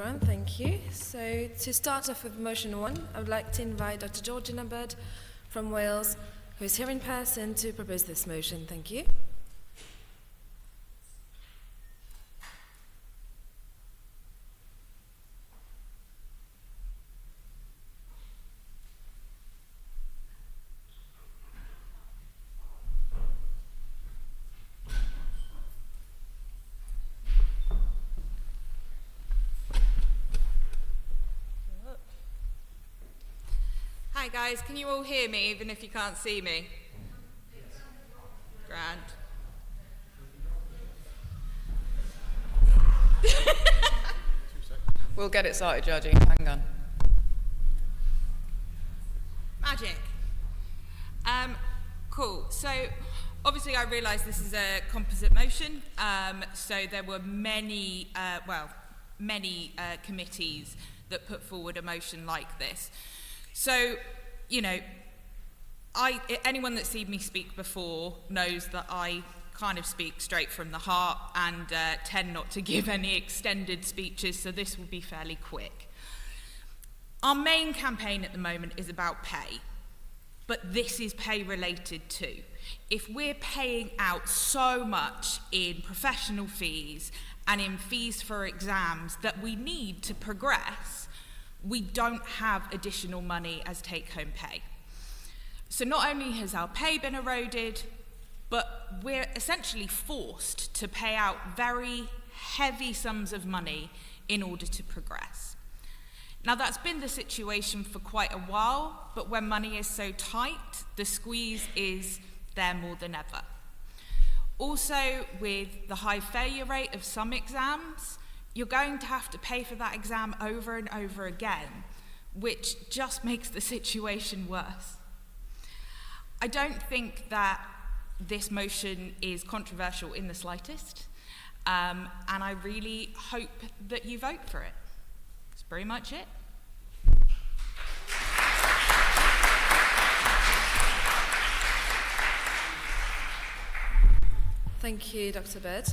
everyone. Thank you. So to start off with motion 1, I would like to invite Dr. Georgina Bird from Wales, who is here in person, to propose this motion. Thank you. Hi guys, can you all hear me even if you can't see me? Grand. We'll get it started, Georgie. Hang on. Magic. Cool. So obviously I realise this is a composite motion, so there were many committees that put forward a motion like this. So, you know, anyone that's seen me speak before knows that I kind of speak straight from the heart and tend not to give any extended speeches, so this will be fairly quick. Our main campaign at the moment is about pay, but this is pay related too. If we're paying out so much in professional fees and in fees for exams that we need to progress, we don't have additional money as take-home pay. So not only has our pay been eroded, but we're essentially forced to pay out very heavy sums of money in order to progress. Now that's been the situation for quite a while, but when money is so tight, the squeeze is there more than ever. Also, with the high failure rate of some exams, you're going to have to pay for that exam over and over again, which just makes the situation worse. I don't think that this motion is controversial in the slightest, and I really hope that you vote for it. That's pretty much it. Thank you, Dr. Bird.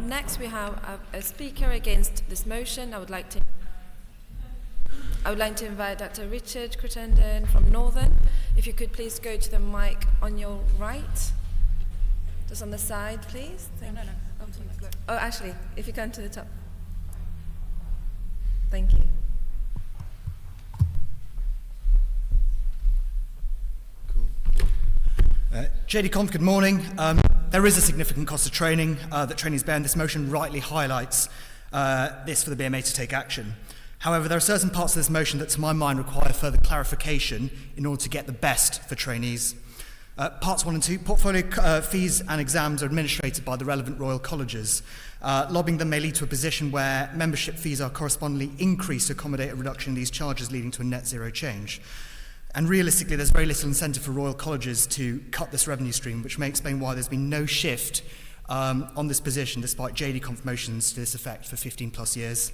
Next, we have a speaker against this motion. I would like to invite Dr. Richard Crittenden from Northern. If you could please go to the mic on your right, just on the side, please. No. Oh, actually, if you come to the top. Thank you. JD Conf, good morning. There is a significant cost of training that trainees bear, and this motion rightly highlights this for the BMA to take action. However, there are certain parts of this motion that, to my mind, require further clarification in order to get the best for trainees. Parts 1 and 2, portfolio fees and exams are administrated by the relevant royal colleges. Lobbying them may lead to a position where membership fees are correspondingly increased to accommodate a reduction in these charges, leading to a net zero change. And realistically, there's very little incentive for royal colleges to cut this revenue stream, which may explain why there's been no shift on this position, despite JD Conf motions to this effect for 15 plus years.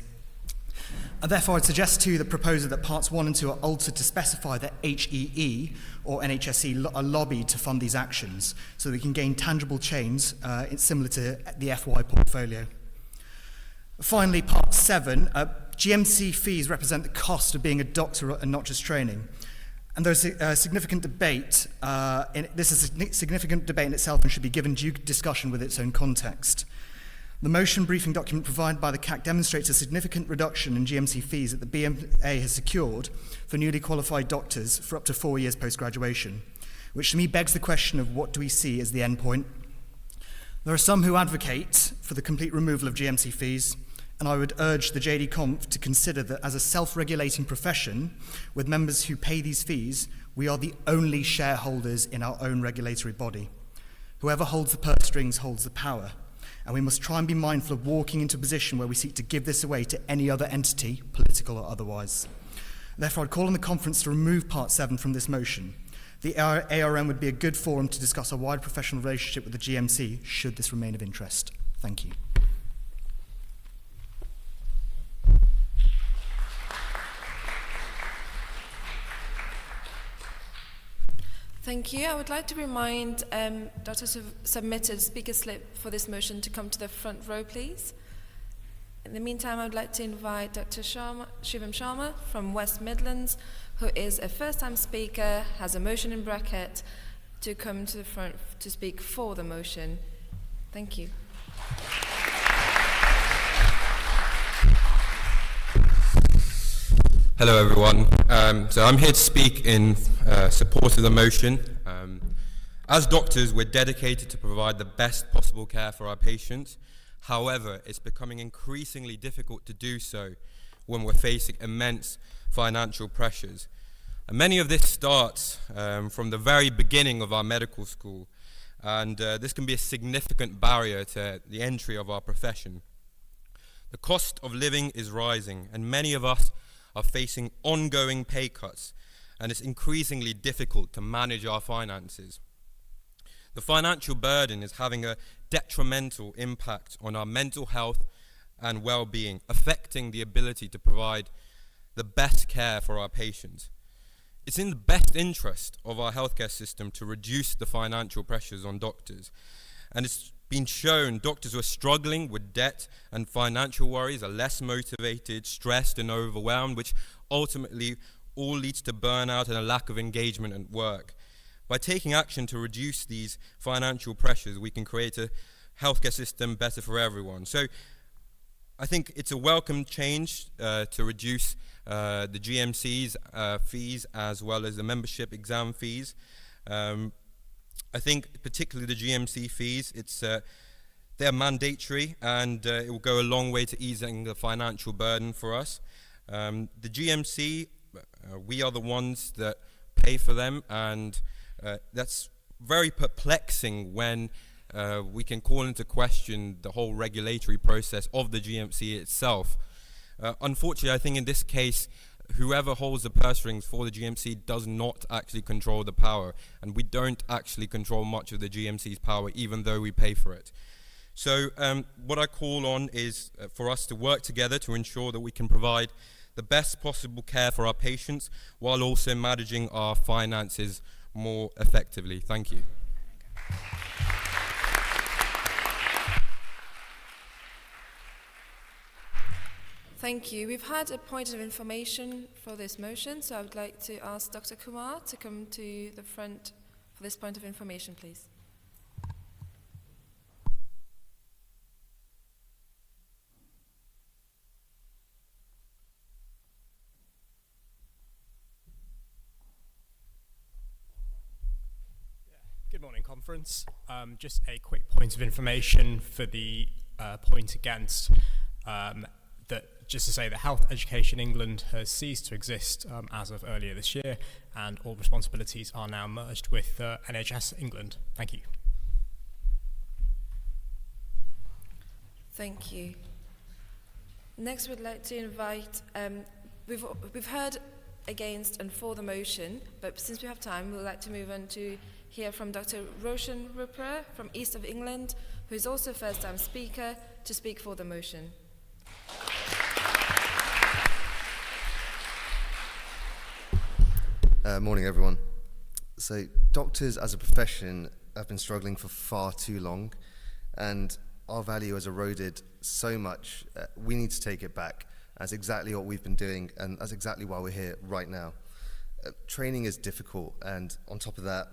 Therefore, I'd suggest to the proposer that parts 1 and 2 are altered to specify that HEE or NHSE are lobbied to fund these actions, so that we can gain tangible change similar to the FY portfolio. Finally, part 7, GMC fees represent the cost of being a doctor and not just training. And there's a significant debate, this is a significant debate in itself and should be given due discussion with its own context. The motion briefing document provided by the CAC demonstrates a significant reduction in GMC fees that the BMA has secured for newly qualified doctors for up to 4 years post-graduation, which to me begs the question of what do we see as the end point. There are some who advocate for the complete removal of GMC fees, and I would urge the JD Conf to consider that as a self-regulating profession, with members who pay these fees, we are the only shareholders in our own regulatory body. Whoever holds the purse strings holds the power, and we must try and be mindful of walking into a position where we seek to give this away to any other entity, political or otherwise. Therefore, I'd call on the conference to remove Part 7 from this motion. The ARM would be a good forum to discuss a wide professional relationship with the GMC, should this remain of interest. Thank you. Thank you. I would like to remind doctors who submitted speaker slip for this motion to come to the front row, please. In the meantime, I would like to invite Dr. Shivam Sharma from West Midlands, who is a first-time speaker, has a motion in bracket, to come to the front to speak for the motion. Thank you. Hello everyone. So I'm here to speak in support of the motion. As doctors, we're dedicated to provide the best possible care for our patients. However, it's becoming increasingly difficult to do so when we're facing immense financial pressures. And many of this starts from the very beginning of our medical school, and this can be a significant barrier to the entry of our profession. The cost of living is rising, and many of us are facing ongoing pay cuts, and it's increasingly difficult to manage our finances. The financial burden is having a detrimental impact on our mental health and well-being, affecting the ability to provide the best care for our patients. It's in the best interest of our healthcare system to reduce the financial pressures on doctors, and it's been shown doctors who are struggling with debt and financial worries are less motivated, stressed and overwhelmed, which ultimately all leads to burnout and a lack of engagement at work. By taking action to reduce these financial pressures, we can create a healthcare system better for everyone. So I think it's a welcome change to reduce the GMC's fees as well as the membership exam fees. I think particularly the GMC fees, they're mandatory, and it will go a long way to easing the financial burden for us. The GMC, we are the ones that pay for them, and that's very perplexing when we can call into question the whole regulatory process of the GMC itself. Unfortunately, I think in this case, whoever holds the purse strings for the GMC does not actually control the power, and we don't actually control much of the GMC's power, even though we pay for it. So what I call on is for us to work together to ensure that we can provide the best possible care for our patients while also managing our finances more effectively. Thank you. Thank you. We've had a point of information for this motion, so I would like to ask Dr. Kumar to come to the front for this point of information, please. Good morning, conference. Just a quick point of information for the point against. Just to say that Health Education England has ceased to exist as of earlier this year, and all responsibilities are now merged with NHS England. Thank you. Thank you. Next, we'd like to invite, we've heard against and for the motion, but since we have time, we'd like to move on to hear from Dr. Roshan Rupra from East of England, who is also a first-time speaker, to speak for the motion. Morning, everyone. So, doctors as a profession have been struggling for far too long, and our value has eroded so much. We need to take it back. That's exactly what we've been doing, and that's exactly why we're here right now. Training is difficult, and on top of that,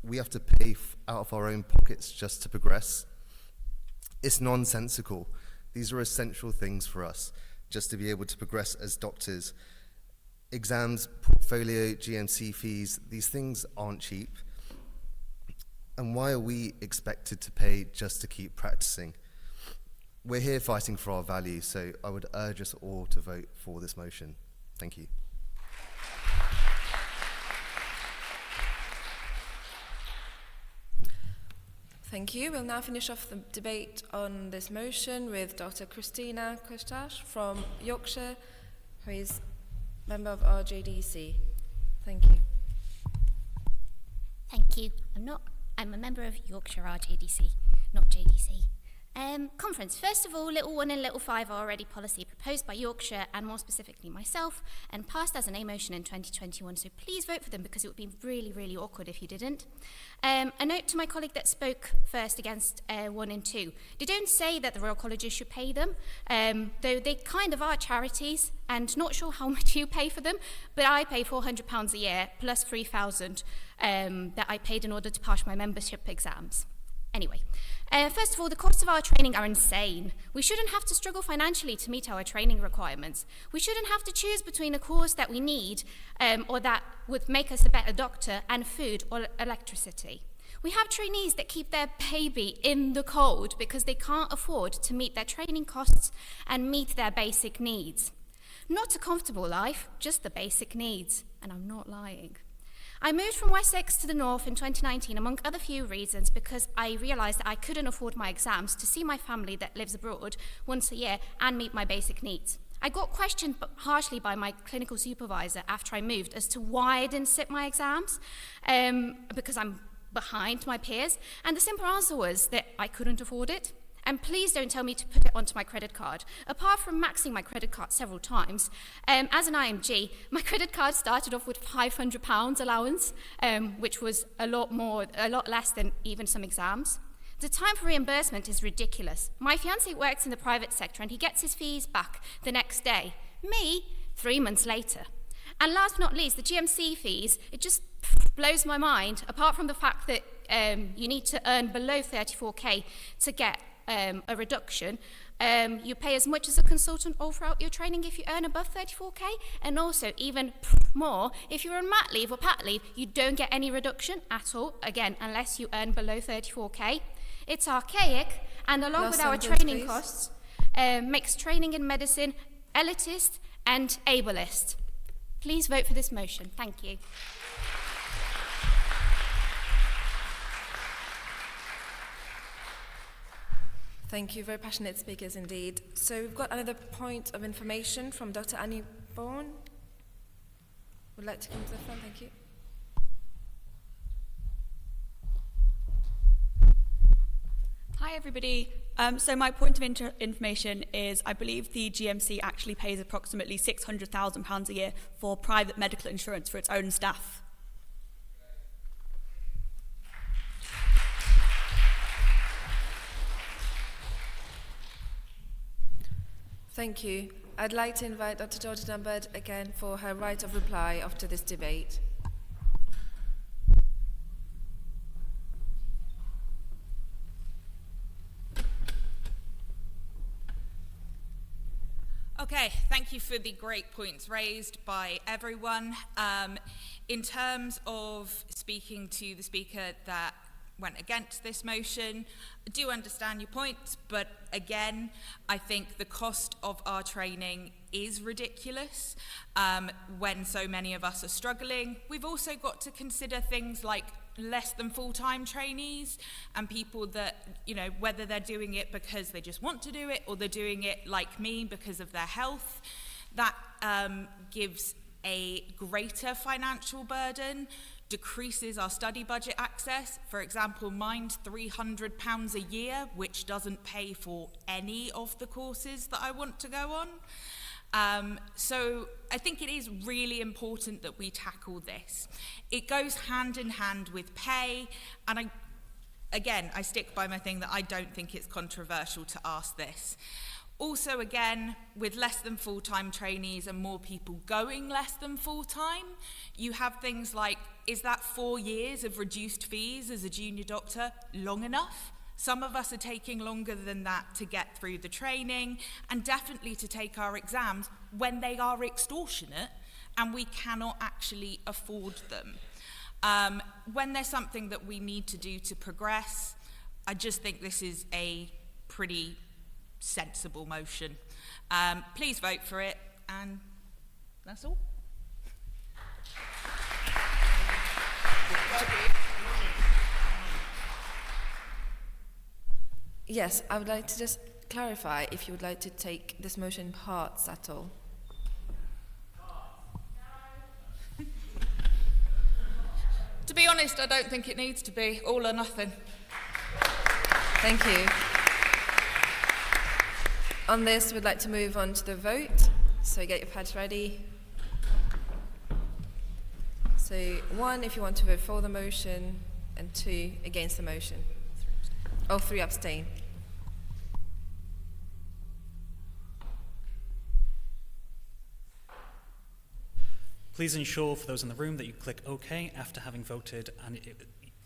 we have to pay out of our own pockets just to progress. It's nonsensical. These are essential things for us, just to be able to progress as doctors. Exams, portfolio, GMC fees, these things aren't cheap. And why are we expected to pay just to keep practicing? We're here fighting for our values, so I would urge us all to vote for this motion. Thank you. Thank you. We'll now finish off the debate on this motion with Dr. Christina Kostash from Yorkshire, who is member of our JDC. Thank you. Thank you. I'm a member of Yorkshire RJDC, not JDC. Conference. First of all, Little 1 and Little 5 are already policy proposed by Yorkshire and more specifically myself and passed as an A motion in 2021, so please vote for them because it would be really, really awkward if you didn't. A note to my colleague that spoke first against 1 and 2. They don't say that the Royal Colleges should pay them, though they kind of are charities, and not sure how much you pay for them, but I pay £400 a year plus £3,000 that I paid in order to pass my membership exams. Anyway, first of all, the costs of our training are insane. We shouldn't have to struggle financially to meet our training requirements. We shouldn't have to choose between a course that we need or that would make us a better doctor and food or electricity. We have trainees that keep their baby in the cold because they can't afford to meet their training costs and meet their basic needs. Not a comfortable life, just the basic needs, and I'm not lying. I moved from Wessex to the north in 2019, among other few reasons, because I realised that I couldn't afford my exams to see my family that lives abroad once a year and meet my basic needs. I got questioned harshly by my clinical supervisor after I moved as to why I didn't sit my exams, because I'm behind my peers, and the simple answer was that I couldn't afford it. And please don't tell me to put it onto my credit card. Apart from maxing my credit card several times, as an IMG, my credit card started off with £500 allowance, which was a lot less than even some exams. The time for reimbursement is ridiculous. My fiancé works in the private sector and he gets his fees back the next day. Me, 3 months later. And last but not least, the GMC fees, it just blows my mind, apart from the fact that you need to earn below 34k to get a reduction. You pay as much as a consultant all throughout your training if you earn above 34k, and also even more if you're on mat leave or pat leave, you don't get any reduction at all, again, unless you earn below 34k. It's archaic, and along with our training costs, makes training in medicine elitist and ableist. Please vote for this motion. Thank you. Thank you, very passionate speakers indeed. So we've got another point of information from Dr. Annie Bourne. Would like to come to the front, thank you. Hi everybody. So my point of information is I believe the GMC actually pays approximately £600,000 a year for private medical insurance for its own staff. Thank you. I'd like to invite Dr. Georgina Bird again for her right of reply after this debate. Okay, thank you for the great points raised by everyone. In terms of speaking to the speaker that went against this motion, I do understand your points, but again, I think the cost of our training is ridiculous when so many of us are struggling. We've also got to consider things like less than full-time trainees and people that, you know, whether they're doing it because they just want to do it or they're doing it like me because of their health. That gives a greater financial burden, decreases our study budget access. For example, mine's £300 a year, which doesn't pay for any of the courses that I want to go on. So I think it is really important that we tackle this. It goes hand in hand with pay, and I stick by my thing that I don't think it's controversial to ask this. Also, again, with less than full-time trainees and more people going less than full-time, you have things like, is that 4 years of reduced fees as a junior doctor long enough? Some of us are taking longer than that to get through the training and definitely to take our exams when they are extortionate and we cannot actually afford them. When there's something that we need to do to progress, I just think this is a pretty sensible motion. Please vote for it, and that's all. Yes, I would like to just clarify if you would like to take this motion in parts at all. To be honest, I don't think it needs to be all or nothing. Thank you. On this, we'd like to move on to the vote. So get your pads ready. So 1 if you want to vote for the motion, and 2 against the motion. 3 abstain. Please ensure for those in the room that you click OK after having voted, and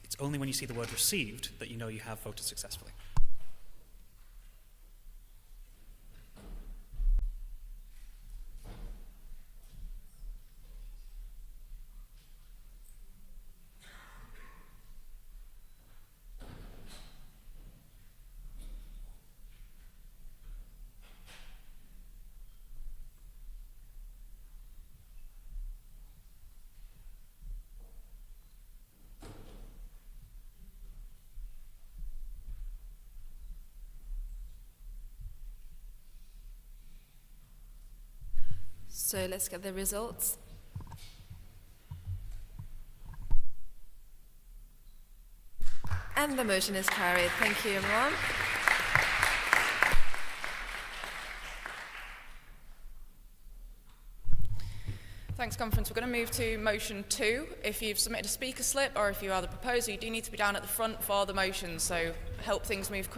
it's only when you see the word received that you know you have voted successfully. So let's get the results. And the motion is carried. Thank you, everyone. Thanks, conference. We're going to move to motion 2. If you've submitted a speaker slip or if you are the proposer, you do need to be down at the front for the motion, so help things move quickly.